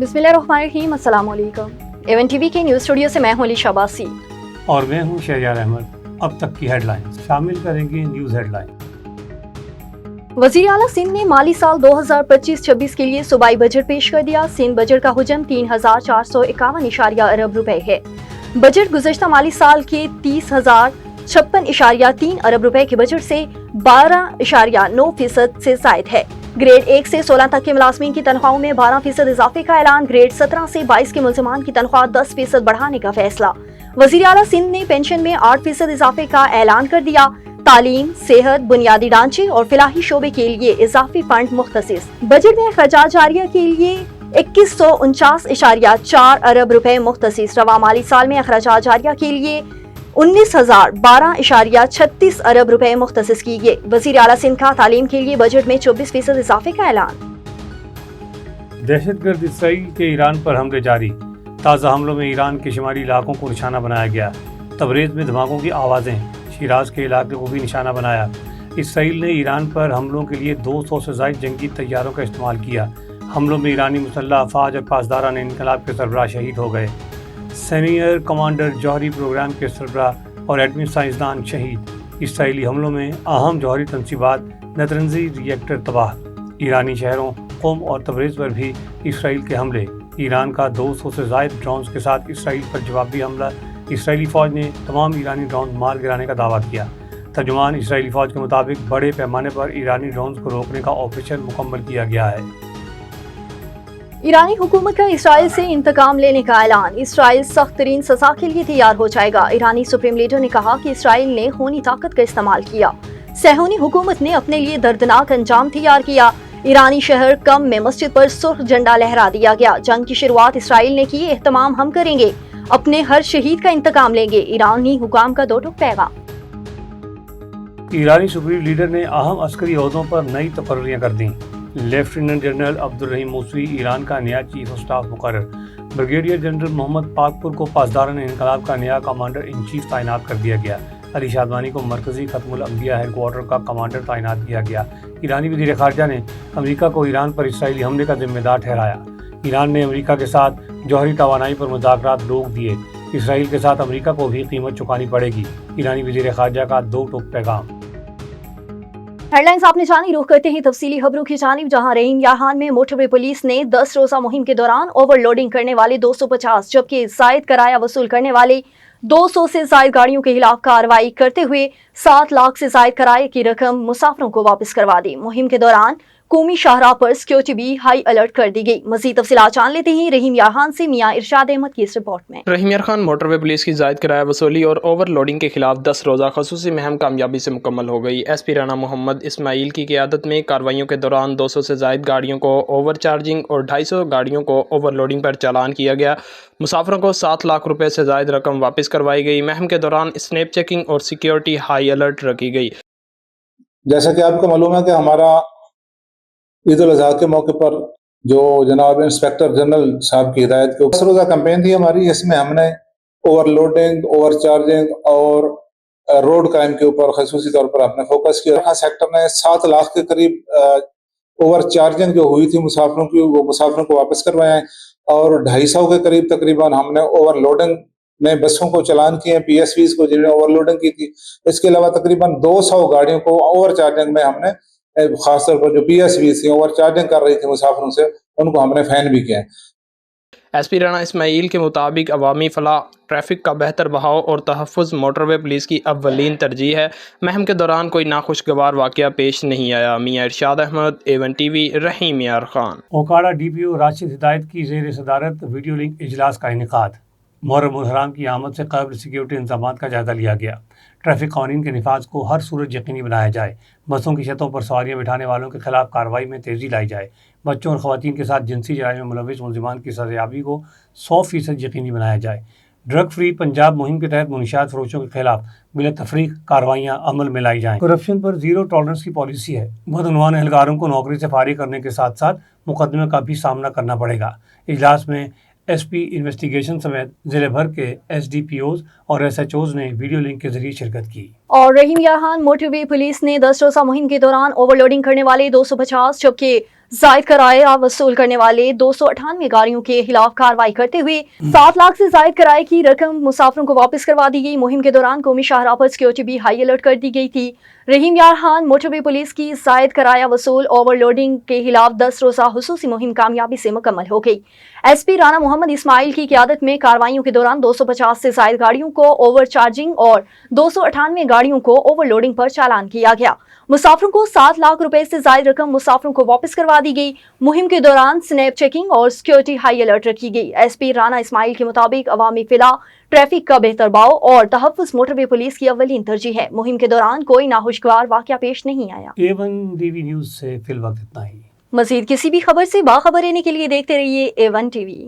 बिस्मिल्लाहिर्रहमानिर्रहीम, अस्सलाम वालेकुम। एवन टीवी के न्यूज़ स्टूडियो से मैं हूं अलीशा बासी और मैं हूं शहरयार अहमद। अब तक की हेडलाइंस शामिल करेंगे न्यूज़ हेडलाइन। वज़ीर आला सिंध ने माली साल 2025-26 के लिए सूबाई बजट पेश कर दिया। सिंध बजट का हुजम 3,451 अरब रुपए है। बजट गुज़श्ता माली साल के 30,056.3 अरब रुपए के बजट से 12.9% से ज़ायद है। ग्रेड 1 से 16 तक के मुलाजमीन की तनख्वाहों में 12% इजाफे का ऐलान। ग्रेड 17 से 22 के मुल्ज़मान की तनख्वाह 10% बढ़ाने का फैसला। वज़ीर आला सिंध ने पेंशन में 8% इजाफे का ऐलान कर दिया। तालीम, सेहत, बुनियादी ढांचे और फलाही शोबे के लिए इजाफी फंड मुख्तसिस। बजट में अखराजात जारिया के लिए 2149.4 अरब रुपए मुख्तसिस। रवा माली साल में अखराजात जारिया के लिए 19,012.36 अरब रुपए मुख्तसिस की गए। वज़ीर आला सिंध का तालीम के लिए बजट में 24% इजाफे का ऐलान। दहशतगर्द इसराइल के ईरान पर हमले जारी। ताज़ा हमलों में ईरान के शुमारी इलाकों को निशाना बनाया गया। तबरेज़ में धमाकों की आवाज़ें, शिराज के इलाके को भी निशाना बनाया। इसराइल ने ईरान पर हमलों के लिए 200 से ज़ायद जंगी तैयारों का इस्तेमाल किया। हमलों में ईरानी मुसल्लह अफवाज और पासदारान इनकलाब के सरबराह शहीद हो गए। सीनियर कमांडर जौहरी प्रोग्राम के सरबराह और एटमी साइंसदान शहीद। इसराइली हमलों में अहम जौहरी तनसीबात नतरंजी रिएक्टर तबाह। ईरानी शहरों क़ुम और तबरेज़ पर भी इसराइल के हमले। ईरान का 200 से ज़ायद ड्रोन्स के साथ इसराइल पर जवाबी हमला। इसराइली फ़ौज ने तमाम ईरानी ड्रोन मार गिराने का दावा किया। तर्जुमान इसराइली फ़ौज के मुताबिक बड़े पैमाने पर ईरानी ड्रोन्स को रोकने का ऑपरेशन मुकम्मल किया गया है। ईरानी हुकूमत का इसराइल से इंतकाम लेने का ऐलान। इसराइल सख्त तरीन सजा के लिए तैयार हो जाएगा। ईरानी सुप्रीम लीडर ने कहा कि इसराइल ने खूनी ताकत का इस्तेमाल किया। सहूनी हुकूमत ने अपने लिए दर्दनाक अंजाम तैयार किया। ईरानी शहर कम में मस्जिद पर सुर्ख झंडा लहरा दिया गया। जंग की शुरुआत इसराइल ने की। एहतमाम हम करेंगे, अपने हर शहीद का इंतकाम लेंगे। ईरानी हुकाम का दो टूक पैगाम। ईरानी सुप्रीम लीडर ने अहम अस्करी ओहदों पर नई तकर्रियां कर दी। लेफ्टिनेंट जनरल अब्दुल रहीम मूसवी ईरान का नया चीफ ऑफ स्टाफ मुकर्रर। ब्रिगेडियर जनरल मोहम्मद पाकपुर को पासदारान इनकलाब का नया कमांडर इन चीफ तैनात कर दिया गया। अली शादवानी को मरकजी खत्मुल अंबिया हेडक्वार्टर का कमांडर तैनात किया गया। ईरानी वज़ीर ख़ारजा ने अमेरिका को ईरान पर इसराइली हमले का जिम्मेदार ठहराया। ईरान ने अमेरिका के साथ जौहरी तवानाई पर मुज़ाकरात रोक दिए। इसराइल के साथ अमेरिका को भी कीमत चुकानी पड़ेगी। ईरानी वज़ीर ख़ारजा का दो टूक पैगाम। हेडलाइंस आपने जानी। रुख करते हैं तफसीली खबरों की जानिब, जहां रहीम यारहान में मोटरवे पुलिस ने 10 रोज़ा मुहिम के दौरान ओवरलोडिंग करने वाले 250 जबकि जायद कराया वसूल करने वाले 200 से जायद गाड़ियों के खिलाफ कार्रवाई करते हुए 7 लाख से जायद किराए की रकम मुसाफिरों को वापस करवा दी। मुहिम के दौरान कौमी शाहराह पर सिक्योरिटी भी हाई अलर्ट कर दी गई। मज़ीद तफसीलात जान लेते हैं रहीम यारहान से मियां इरशाद अहमद की इस रिपोर्ट में। रहीम यारहान मोटरवे पुलिस की जायद किराया वसूली और ओवरलोडिंग के खिलाफ 10 रोज़ा खसूसी मुहिम कामयाबी से मुकम्मल हो गई। एसपी राना मोहम्मद इस्माइल की क़ियादत में कार्रवाइयों के दौरान 200 से जायद गाड़ियों को ओवर चार्जिंग और 250 गाड़ियों को ओवरलोडिंग पर चालान किया गया। मुसाफिरों को 7 लाख रुपए से जायद रकम वापस करवाई गई। मुहिम के दौरान स्नैप चेकिंग और सिक्योरिटी हाई अलर्ट रखी गई। जैसा कि आपको मालूम है कि हमारा ईद उल अज़हा के मौके पर जो जनाब इंस्पेक्टर जनरल साहब की हिदायत के 10 रोज़ा कैंपेन थी हमारी, इसमें हमने ओवरलोडिंग, ओवरचार्जिंग और रोड क्राइम के ऊपर खसूसी तौर पर आपने फोकस किया। सेक्टर ने 7 लाख के करीब ओवरचार्जिंग जो हुई थी मुसाफिरों की, वो मुसाफिरों को वापस करवाए और 250 के करीब तकरीबन हमने ओवरलोडिंग में बसों को चलान किए, PSVs को जिन्होंने ओवरलोडिंग की थी। इसके अलावा तकरीबन 200 गाड़ियों को ओवरचार्जिंग में हमने खासतौर पर जो PSV थी ओवर चार्जिंग कर रही थी मुसाफिरों से, उनको हमने फैन भी किया। एसपी राना इस्माइल के मुताबिक अवामी फलाह, ट्रैफिक का बेहतर बहाव और तहफ़्फ़ुज़ मोटरवे पुलिस की अव्वलीन तरजीह है। मुहिम के दौरान कोई नाखुशगवार वाक़या पेश नहीं आया। मियां इरशाद अहमद, एवन टीवी, रहीम यार खान। ओकाड़ा DPO राशिद हिदायत की ज़ेर सदारत वीडियो लिंक इजलास का इनेकाद। मुहर्रम उल हराम की आमद से कबल सिक्योरिटी इंतजाम का जायज़ा लिया गया। ट्रैफिक कानून के निफाज को हर सूरत यकीनी बनाया जाए। बसों की छतों पर सवारियां बिठाने वालों के खिलाफ कार्रवाई में तेज़ी लाई जाए। बच्चों और ख़वातीन के साथ जिनसी जराइम में मुलविस मुलज़िमान की सज़ायाबी को 100% यकीनी बनाया जाए। ड्रग फ्री पंजाब मुहिम के तहत मुनशियात फरोशों के खिलाफ बिला तफरीक कार्रवाइयाँ अमल में लाई जाएँ। करप्शन पर ज़ीरो टॉलरेंस की पॉलिसी है। बदउनवान एहलकारों को नौकरी से फारिग करने के साथ साथ मुकदमे का भी सामना करना पड़ेगा। इजलास में SP इन्वेस्टिगेशन समेत ज़िले भर के SDPOs और SHOs ने वीडियो लिंक के जरिए शिरकत की। اور رحیم یارحان موٹر وے پولیس نے 10 روزہ مہم کے دوران اوورلوڈنگ کرنے والے 250 جبکہ زائد کرایہ وصول کرنے والے 298 گاڑیوں کے خلاف کارروائی کرتے ہوئے 7 لاکھ سے زائد کرائے کی رقم مسافروں کو واپس کروا دی گئی۔ مہم کے دوران قومی شاہراہ پر سیکورٹی بھی ہائی الرٹ کر دی گئی تھی۔ رحیم یارحان موٹر وے پولیس کی زائد کرایہ وصول اوور لوڈنگ کے خلاف 10 روزہ خصوصی مہم کامیابی سے مکمل ہو گئی۔ ایس پی رانا محمد اسماعیل کی قیادت میں کارروائیوں کے دوران 250 سے زائد گاڑیوں کو اوور چارجنگ اور 298 گاڑیوں کو اوور لوڈنگ پر چالان کیا گیا۔ مسافروں کو 7 لاکھ روپے سے زائد رقم مسافروں کو واپس کروا دی گئی۔ مہم کے دوران سنیپ چیکنگ اور سیکورٹی ہائی الرٹ رکھی گئی۔ ایس پی رانا اسماعیل کے مطابق عوامی فلاح، ٹریفک کا بہتر بہاؤ اور تحفظ موٹر وے پولیس کی اولین ترجیح ہے۔ مہم کے دوران کوئی ناخوشگوار واقعہ پیش نہیں آیا۔ A1 ٹی وی نیوز سے فی الوقت اتنا ہی۔ مزید کسی بھی خبر سے باخبر رہنے کے لیے دیکھتے رہیے A1 ٹی وی۔